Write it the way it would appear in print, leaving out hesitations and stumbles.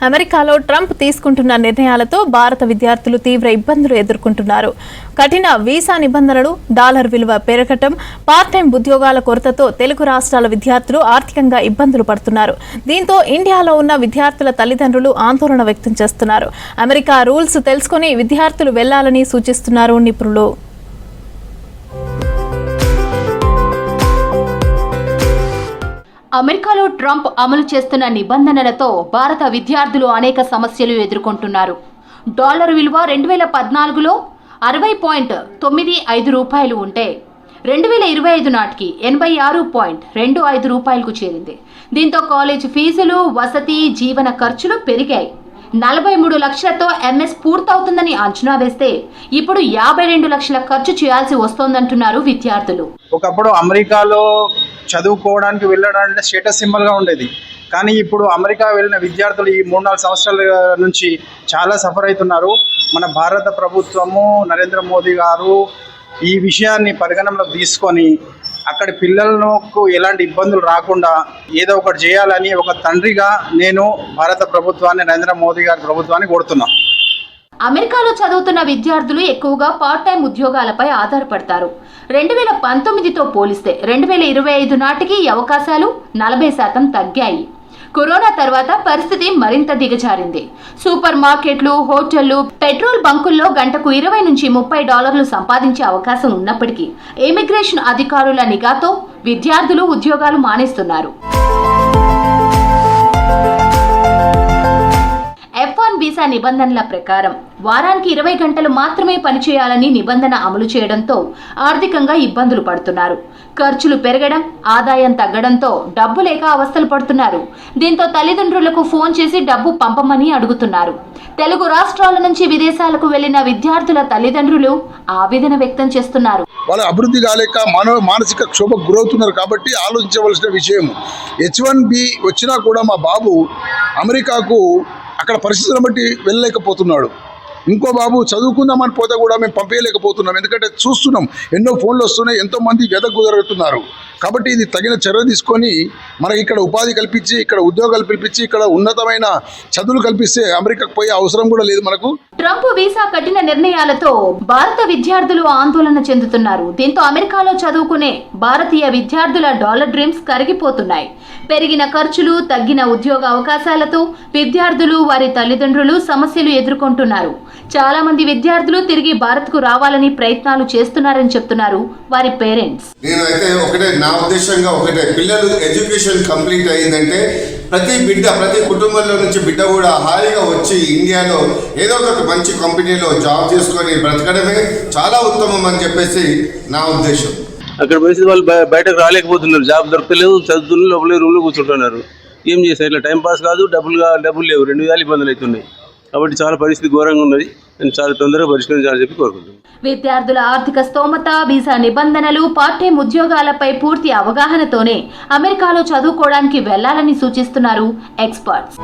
అమెరికాలో ట్రంప్ తీసుకుంటున్న నిర్ణయాలతో భారత విద్యార్థులు తీవ్ర ఇబ్బందులు ఎదుర్కొంటున్నారు. కఠిన వీసా నిబంధనలు, డాలర్ విలువ పెరగటం, పార్ట్ టైం ఉద్యోగాల కొరతతో తెలుగు రాష్ట్రాల విద్యార్థులు ఆర్థికంగా ఇబ్బందులు పడుతున్నారు. దీంతో ఇండియాలో ఉన్న విద్యార్థుల తల్లిదండ్రులు ఆందోళన వ్యక్తం చేస్తున్నారు. అమెరికా రూల్స్ తెలుసుకుని విద్యార్థులు వెళ్లాలని సూచిస్తున్నారు నిపుణులు. అమెరికాలో ట్రంప్ అమలు చేస్తున్న నిబంధనలతో భారత విద్యార్థులు అనేక సమస్యలు ఎదుర్కొంటున్నారు. డాలర్ విలువ 2014లో 60.95 రూపాయలు ఉంటే 2025 నాటికి 86.25 రూపాయలకు చేరింది. దీంతో కాలేజ్ ఫీజులు, వసతి, జీవన ఖర్చులు పెరిగాయి. 43 లక్షలతో ఎంఎస్ పూర్తవుతుందని అంచనా వేస్తే ఇప్పుడు 52 లక్షల ఖర్చు చేయాల్సి వస్తోందంటున్నారు విద్యార్థులు. ఒకప్పుడు అమెరికాలో చదువుకోవడానికి వెళ్ళడానికి స్టేటస్ సింబల్గా ఉండేది. కానీ ఇప్పుడు అమెరికా వెళ్ళిన విద్యార్థులు ఈ 3-4 సంవత్సరాల నుంచి చాలా సఫర్ అవుతున్నారు. మన భారత ప్రభుత్వము, నరేంద్ర మోదీ గారు ఈ విషయాన్ని పరిగణనలోకి తీసుకొని అక్కడి పిల్లలకు ఎలాంటి ఇబ్బందులు రాకుండా ఏదో ఒకటి చేయాలని ఒక తండ్రిగా నేను భారత ప్రభుత్వాన్ని, నరేంద్ర మోదీ గారి ప్రభుత్వాన్ని కోరుతున్నాను. అమెరికాలో చదువుతున్న విద్యార్థులు ఎక్కువగా పార్ట్ టైం ఉద్యోగాలపై ఆధారపడతారు. 2019తో పోలిస్తే 2025 నాటికి ఈ అవకాశాలు 40% తగ్గాయి. కరోనా తర్వాత పరిస్థితి మరింత దిగజారింది. సూపర్ మార్కెట్లు, హోటళ్లు, పెట్రోల్ బంకుల్లో గంటకు $20 నుంచి $30 సంపాదించే అవకాశం ఉన్నప్పటికీ ఇమిగ్రేషన్ అధికారుల నిఘాతో విద్యార్థులు ఉద్యోగాలు మానేస్తున్నారు. F1 వీసా నిబంధనల ప్రకారం వారానికి 20 గంటలు మాత్రమే పనిచేయాలని నిబంధన అమలు చేయడంతో ఆర్థికంగా ఇబ్బందులు పడుతున్నారు. ఖర్చులు పెరగడం, ఆదాయం తగ్గడంతో డబ్బు లేక అవస్థలు పడుతున్నారు. దీంతో తల్లిదండ్రులకు ఫోన్ చేసి డబ్బు పంపమని అడుగుతున్నారు. తెలుగు రాష్ట్రాల నుంచి విదేశాలకు వెళ్లిన విద్యార్థుల తల్లిదండ్రులు ఆవేదన వ్యక్తం చేస్తున్నారు. వాళ్ళ అభివృద్ధి కాలేక మానసిక క్షోభకు గురవుతున్నారు. కాబట్టి ఆలోచించవలసిన విషయం, H1B వచ్చినా కూడా మా బాబు అమెరికాకు అక్కడ పరిస్థితులను బట్టి వెళ్ళలేకపోతున్నాడు. ఇంకో బాబు చదువుకుందామని పోతే కూడా మేము పంపించలేకపోతున్నాం. ఎందుకంటే చూస్తున్నాం, ఎన్నో ఫోన్లు వస్తున్నాయి, ఎంతోమంది వెదకుదరుగుతున్నారు. కాబట్టి ఇది తగిన చర్య తీసుకొని మనకి ఇక్కడ ఉపాధి కల్పించి, ఇక్కడ ఉద్యోగాలు కల్పించి, ఇక్కడ ఉన్నతమైన చదువులు కల్పిస్తే అమెరికాకు పోయే అవసరం కూడా లేదు మనకు. ట్రంప్ వీసా కఠిన నిర్ణయాలతో భారత విద్యార్థులు ఆందోళన చెందుతున్నారు. దీంతో అమెరికాలో చదువుకునే భారతీయ విద్యార్థుల డాలర్ డ్రీమ్స్ కరిగిపోతున్నాయి. పెరిగిన ఖర్చులు, తగ్గిన ఉద్యోగ అవకాశాలతో విద్యార్థులు, వారి తల్లిదండ్రులు సమస్యలు ఎదుర్కొంటున్నారు. చాలా మంది విద్యార్థులు తిరిగి భారత్ కు రావాలని ప్రయత్నాలు చేస్తున్నారని చెప్తున్నారు వారి పేరెంట్స్. నేనైతే నా ఉద్దేశంగా పిల్లలు ఎడ్యుకేషన్ కంప్లీట్ అయ్యిందంటే ప్రతి కుటుంబంలో నుంచి బిడ్డ కూడా హాయిగా వచ్చి ఇండియాలో ఏదో ఒక మంచి కంపెనీలో జాబ్ చేసుకొని బ్రతకడమే చాలా ఉత్తమం అని చెప్పేసి నా ఉద్దేశం. అక్కడ పరిస్థితి వాళ్ళు బయటకు రాలేకపోతున్నారు. జాబ్ దొరకలేదు, చదువుతున్నారు, లోపల రూమ్లో కూర్చుంటున్నారు. ఏం చేస్తారు? ఇట్లా టైంపాస్ కాదు, డబ్బులు లేవు, 2 విధాలు ఇబ్బందులు అవుతున్నాయి. కాబట్టి చాలా పరిస్థితి ఘోరంగా ఉన్నది. నేను చాలా తొందరగా పరిష్కరించాలని చెప్పి కోరుకుంటున్నాను. విద్యార్థుల ఆర్థిక స్తోమత, వీసా నిబంధనలు, పార్ట్ టైం ఉద్యోగాలపై పూర్తి అవగాహనతోనే అమెరికాలో చదువుకోవడానికి వెళ్లాలని సూచిస్తున్నారు ఎక్స్పర్ట్స్.